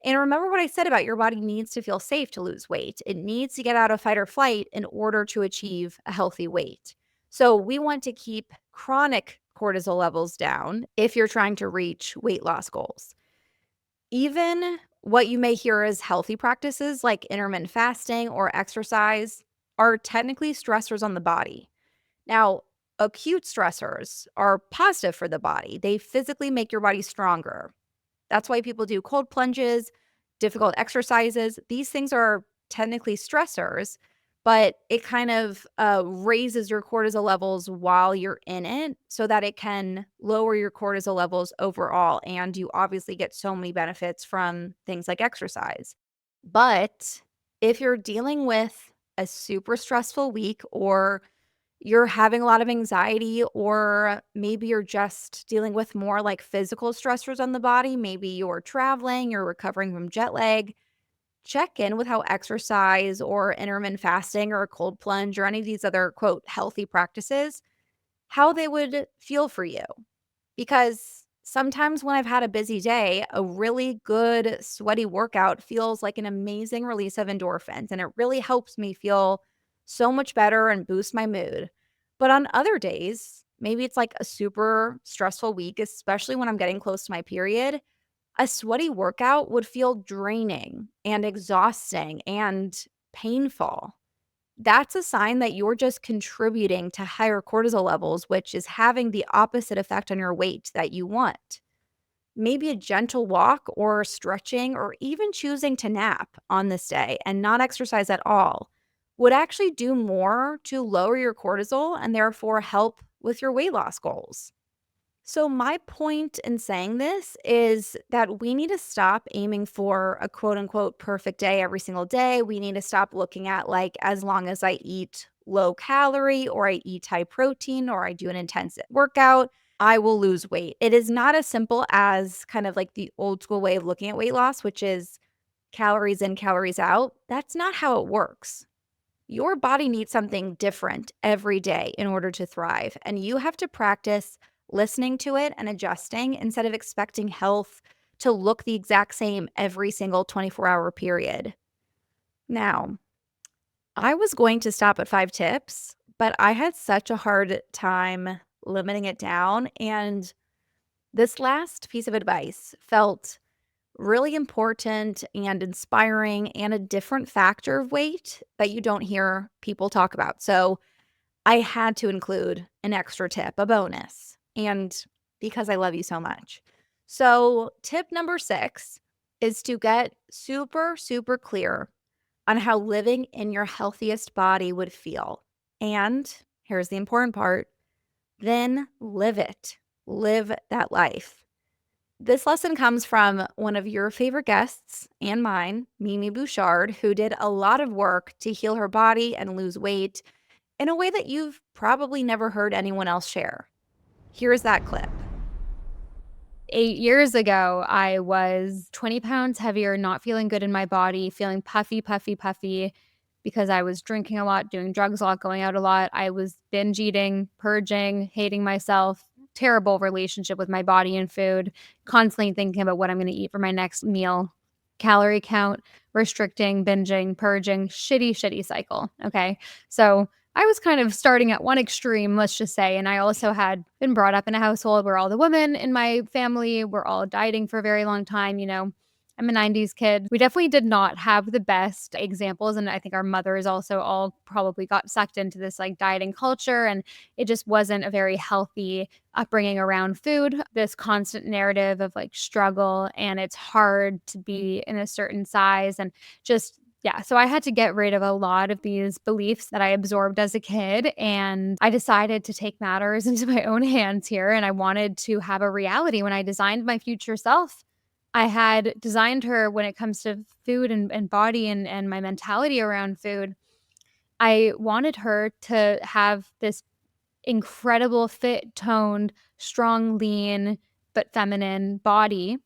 And remember what I said about your body needs to feel safe to lose weight. It needs to get out of fight or flight in order to achieve a healthy weight. So we want to keep chronic cortisol levels down if you're trying to reach weight loss goals. Even what you may hear as healthy practices like intermittent fasting or exercise are technically stressors on the body. Now, acute stressors are positive for the body. They physically make your body stronger. That's why people do cold plunges, difficult exercises. These things are technically stressors, but it kind of raises your cortisol levels while you're in it so that it can lower your cortisol levels overall. And you obviously get so many benefits from things like exercise. But if you're dealing with a super stressful week, or you're having a lot of anxiety, or maybe you're just dealing with more like physical stressors on the body, maybe you're traveling, you're recovering from jet lag, check in with how exercise or intermittent fasting or a cold plunge or any of these other, quote, healthy practices, how they would feel for you. Because sometimes when I've had a busy day, a really good sweaty workout feels like an amazing release of endorphins, and it really helps me feel so much better and boost my mood. But on other days, maybe it's like a super stressful week, especially when I'm getting close to my period, a sweaty workout would feel draining and exhausting and painful. That's a sign that you're just contributing to higher cortisol levels, which is having the opposite effect on your weight that you want. Maybe a gentle walk or stretching or even choosing to nap on this day and not exercise at all would actually do more to lower your cortisol and therefore help with your weight loss goals. So my point in saying this is that we need to stop aiming for a quote unquote perfect day every single day. We need to stop looking at like, as long as I eat low calorie or I eat high protein or I do an intensive workout, I will lose weight. It is not as simple as kind of like the old school way of looking at weight loss, which is calories in, calories out. That's not how it works. Your body needs something different every day in order to thrive, and you have to practice listening to it and adjusting instead of expecting health to look the exact same every single 24-hour period. Now, I was going to stop at 5 tips, but I had such a hard time limiting it down, and this last piece of advice felt really important and inspiring and a different factor of weight that you don't hear people talk about. So I had to include an extra tip, a bonus, and because I love you so much. So tip number 6 is to get super, super clear on how living in your healthiest body would feel. And here's the important part, then live it. Live that life. This lesson comes from one of your favorite guests and mine, Mimi Bouchard, who did a lot of work to heal her body and lose weight in a way that you've probably never heard anyone else share. Here's that clip. 8 years ago, I was 20 pounds heavier, not feeling good in my body, feeling puffy because I was drinking a lot, doing drugs a lot, going out a lot. I was binge eating, purging, hating myself, terrible relationship with my body and food, constantly thinking about what I'm going to eat for my next meal, calorie count, restricting, binging, purging, shitty cycle. Okay. So I was kind of starting at one extreme, let's just say. And I also had been brought up in a household where all the women in my family were all dieting for a very long time. You know, I'm a 90s kid. We definitely did not have the best examples. And I think our mothers also all probably got sucked into this like dieting culture. And it just wasn't a very healthy upbringing around food. This constant narrative of like struggle, and it's hard to be in a certain size, and just yeah, so I had to get rid of a lot of these beliefs that I absorbed as a kid, and I decided to take matters into my own hands here, and I wanted to have a reality when I designed my future self. I had designed her when it comes to food and body and my mentality around food. I wanted her to have this incredible, fit, toned, strong, lean, but feminine body.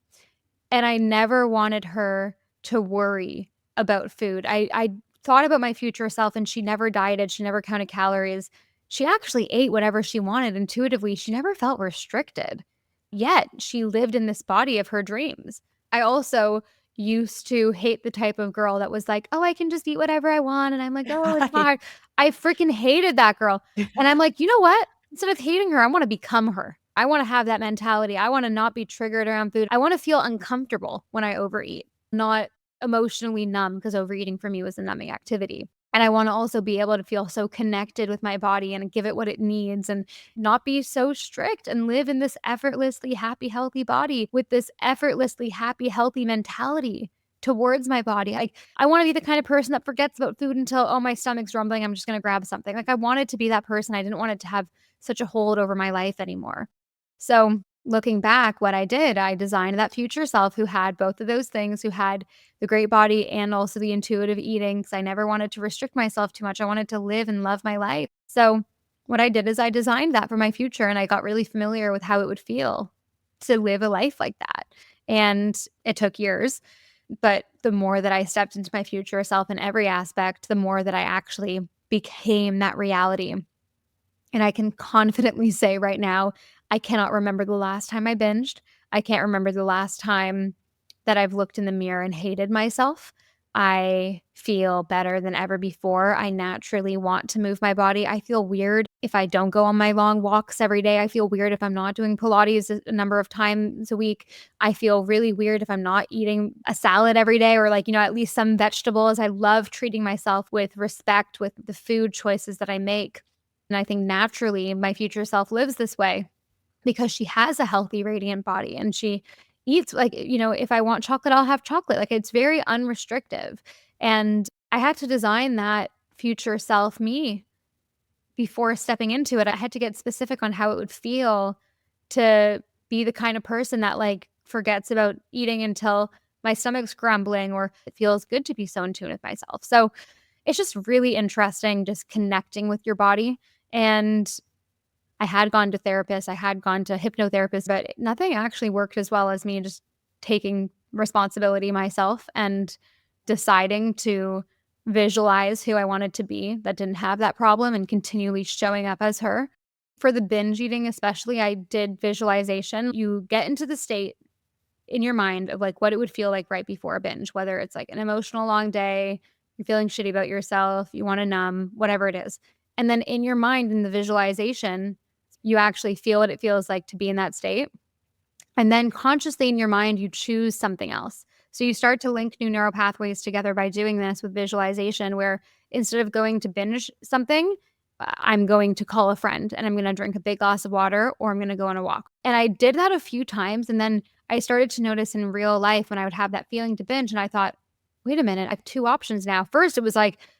And I never wanted her to worry about food. I thought about my future self, and she never dieted. She never counted calories. She actually ate whatever she wanted intuitively. She never felt restricted. Yet she lived in this body of her dreams. I also used to hate the type of girl that was like, oh, I can just eat whatever I want. And I'm like, oh, it's hard. I freaking hated that girl. And I'm like, you know what? Instead of hating her, I want to become her. I want to have that mentality. I want to not be triggered around food. I want to feel uncomfortable when I overeat, not emotionally numb, because overeating for me was a numbing activity. And I want to also be able to feel so connected with my body and give it what it needs and not be so strict and live in this effortlessly happy, healthy body with this effortlessly happy, healthy mentality towards my body. I want to be the kind of person that forgets about food until, oh, my stomach's rumbling, I'm just going to grab something. Like, I wanted to be that person. I didn't want it to have such a hold over my life anymore. So looking back, what I did, I designed that future self who had both of those things, who had the great body and also the intuitive eating, because I never wanted to restrict myself too much. I wanted to live and love my life. So what I did is I designed that for my future, and I got really familiar with how it would feel to live a life like that. And it took years, but the more that I stepped into my future self in every aspect, the more that I actually became that reality. And I can confidently say right now, I cannot remember the last time I binged. I can't remember the last time that I've looked in the mirror and hated myself. I feel better than ever before. I naturally want to move my body. I feel weird if I don't go on my long walks every day. I feel weird if I'm not doing Pilates a number of times a week. I feel really weird if I'm not eating a salad every day, or at least some vegetables. I love treating myself with respect with the food choices that I make. And I think naturally my future self lives this way because she has a healthy, radiant body, and she eats if I want chocolate, I'll have chocolate. Like, it's very unrestrictive. And I had to design that future self me before stepping into it. I had to get specific on how it would feel to be the kind of person that forgets about eating until my stomach's grumbling, or it feels good to be so in tune with myself. So it's just really interesting just connecting with your body. And I had gone to therapists, I had gone to hypnotherapists, but nothing actually worked as well as me just taking responsibility myself and deciding to visualize who I wanted to be that didn't have that problem and continually showing up as her. For the binge eating especially, I did visualization. You get into the state in your mind of what it would feel like right before a binge, whether it's an emotional long day, you're feeling shitty about yourself, you want to numb, whatever it is. And then in your mind, in the visualization, you actually feel what it feels like to be in that state. And then consciously in your mind, you choose something else. So you start to link new neural pathways together by doing this with visualization, where instead of going to binge something, I'm going to call a friend and I'm going to drink a big glass of water, or I'm going to go on a walk. And I did that a few times. And then I started to notice in real life when I would have that feeling to binge, and I thought, wait a minute, I have two options now. First, it was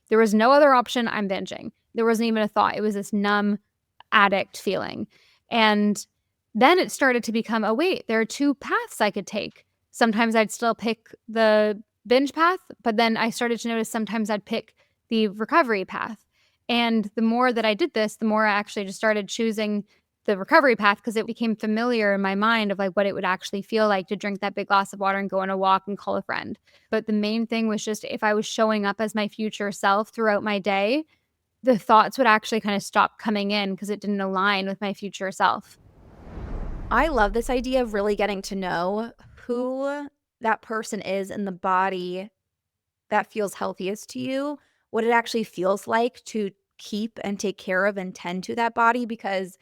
there was no other option. I'm binging. There wasn't even a thought. It was this numb addict feeling. And then it started to become, oh, wait, there are two paths I could take. Sometimes I'd still pick the binge path, but then I started to notice sometimes I'd pick the recovery path. And the more that I did this, the more I actually just started choosing the recovery path, because it became familiar in my mind of what it would actually feel like to drink that big glass of water and go on a walk and call a friend. But the main thing was just, if I was showing up as my future self throughout my day, the thoughts would actually kind of stop coming in because it didn't align with my future self. I love this idea of really getting to know who that person is in the body that feels healthiest to you, what it actually feels like to keep and take care of and tend to that body. Because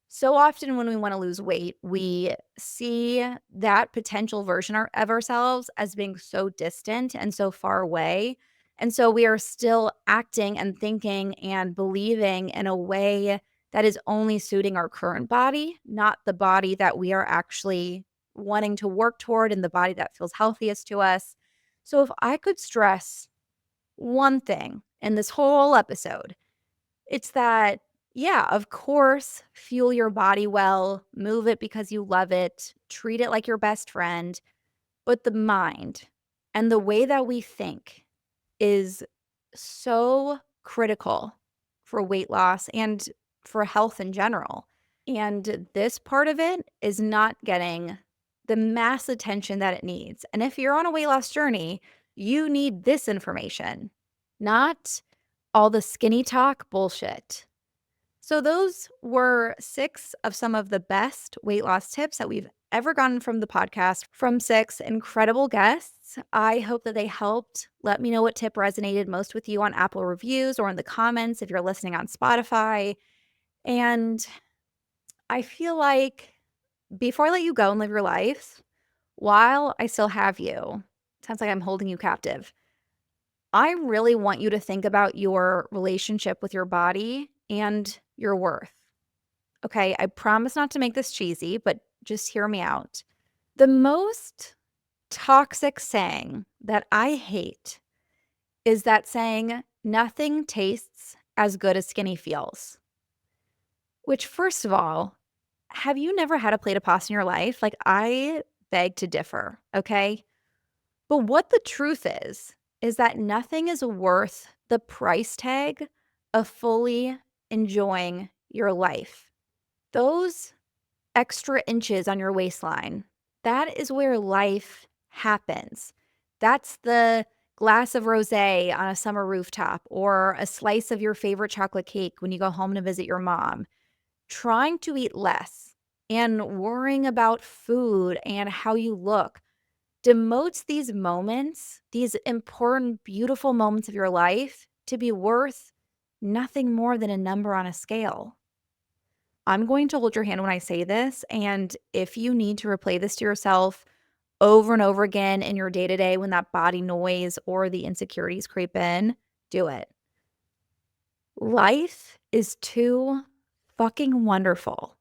so often when we want to lose weight, we see that potential version of ourselves as being so distant and so far away. And so we are still acting and thinking and believing in a way that is only suiting our current body, not the body that we are actually wanting to work toward and the body that feels healthiest to us. So if I could stress one thing in this whole episode, it's that, yeah, of course, fuel your body well, move it because you love it, treat it like your best friend. But the mind and the way that we think is so critical for weight loss and for health in general. And this part of it is not getting the mass attention that it needs. And if you're on a weight loss journey, you need this information, not all the skinny talk bullshit. So those were 6 of some of the best weight loss tips that we've ever gotten from the podcast from 6 incredible guests. I hope that they helped. Let me know what tip resonated most with you on Apple reviews or in the comments if you're listening on Spotify. And I feel like before I let you go and live your life, while I still have you, sounds like I'm holding you captive, I really want you to think about your relationship with your body and your worth. Okay, I promise not to make this cheesy, but just hear me out. The most toxic saying that I hate is that saying, nothing tastes as good as skinny feels. Which, first of all, have you never had a plate of pasta in your life? Like, I beg to differ, okay? But what the truth is that nothing is worth the price tag of fully enjoying your life. Those extra inches on your waistline, that is where life happens. That's the glass of rosé on a summer rooftop or a slice of your favorite chocolate cake when you go home to visit your mom. Trying to eat less and worrying about food and how you look demotes these moments, these important, beautiful moments of your life, to be worth nothing more than a number on a scale. I'm going to hold your hand when I say this, and if you need to replay this to yourself over and over again in your day-to-day when that body noise or the insecurities creep in, do it. Life is too fucking wonderful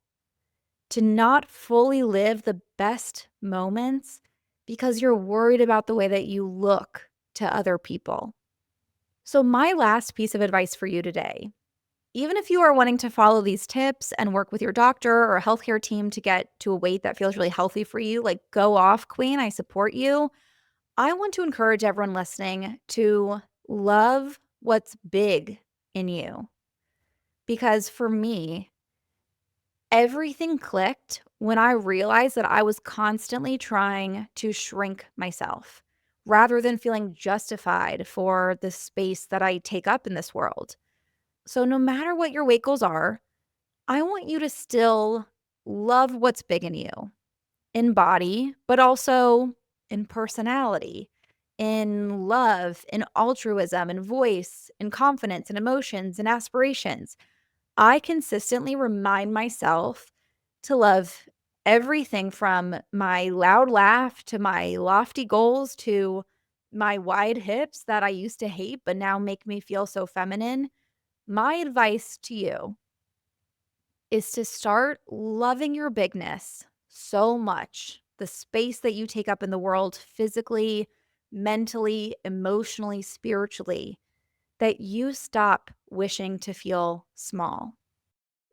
to not fully live the best moments because you're worried about the way that you look to other people. So my last piece of advice for you today, even if you are wanting to follow these tips and work with your doctor or healthcare team to get to a weight that feels really healthy for you, like go off, queen, I support you. I want to encourage everyone listening to love what's big in you. Because for me, everything clicked when I realized that I was constantly trying to shrink myself rather than feeling justified for the space that I take up in this world. So no matter what your weight goals are, I want you to still love what's big in you, in body, but also in personality, in love, in altruism, in voice, in confidence, in emotions, and aspirations. I consistently remind myself to love everything from my loud laugh to my lofty goals to my wide hips that I used to hate but now make me feel so feminine. My advice to you is to start loving your bigness so much, the space that you take up in the world physically, mentally, emotionally, spiritually, that you stop wishing to feel small.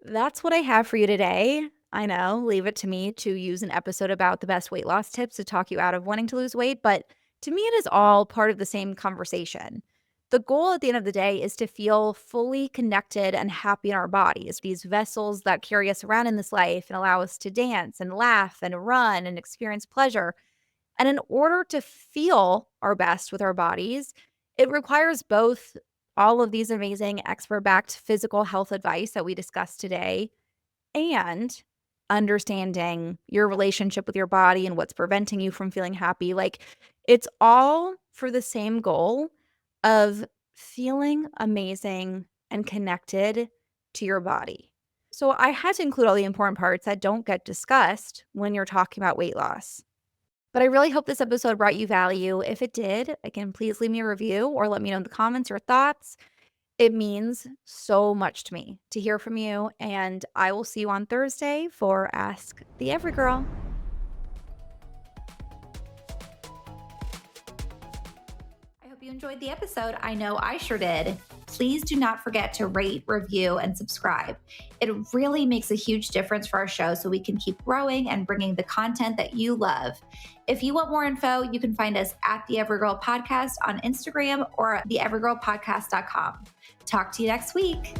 That's what I have for you today. I know, leave it to me to use an episode about the best weight loss tips to talk you out of wanting to lose weight, but to me, it is all part of the same conversation. The goal at the end of the day is to feel fully connected and happy in our bodies, these vessels that carry us around in this life and allow us to dance and laugh and run and experience pleasure. And in order to feel our best with our bodies, it requires both all of these amazing expert-backed physical health advice that we discussed today and understanding your relationship with your body and what's preventing you from feeling happy. Like, it's all for the same goal of feeling amazing and connected to your body. So I had to include all the important parts that don't get discussed when you're talking about weight loss. But I really hope this episode brought you value. If it did, again, please leave me a review or let me know in the comments your thoughts. It means so much to me to hear from you, and I will see you on Thursday for Ask the Every Girl. I hope you enjoyed the episode. I know I sure did. Please do not forget to rate, review, and subscribe. It really makes a huge difference for our show so we can keep growing and bringing the content that you love. If you want more info, you can find us at The Every Girl Podcast on Instagram or at theeverygirlpodcast.com. Talk to you next week.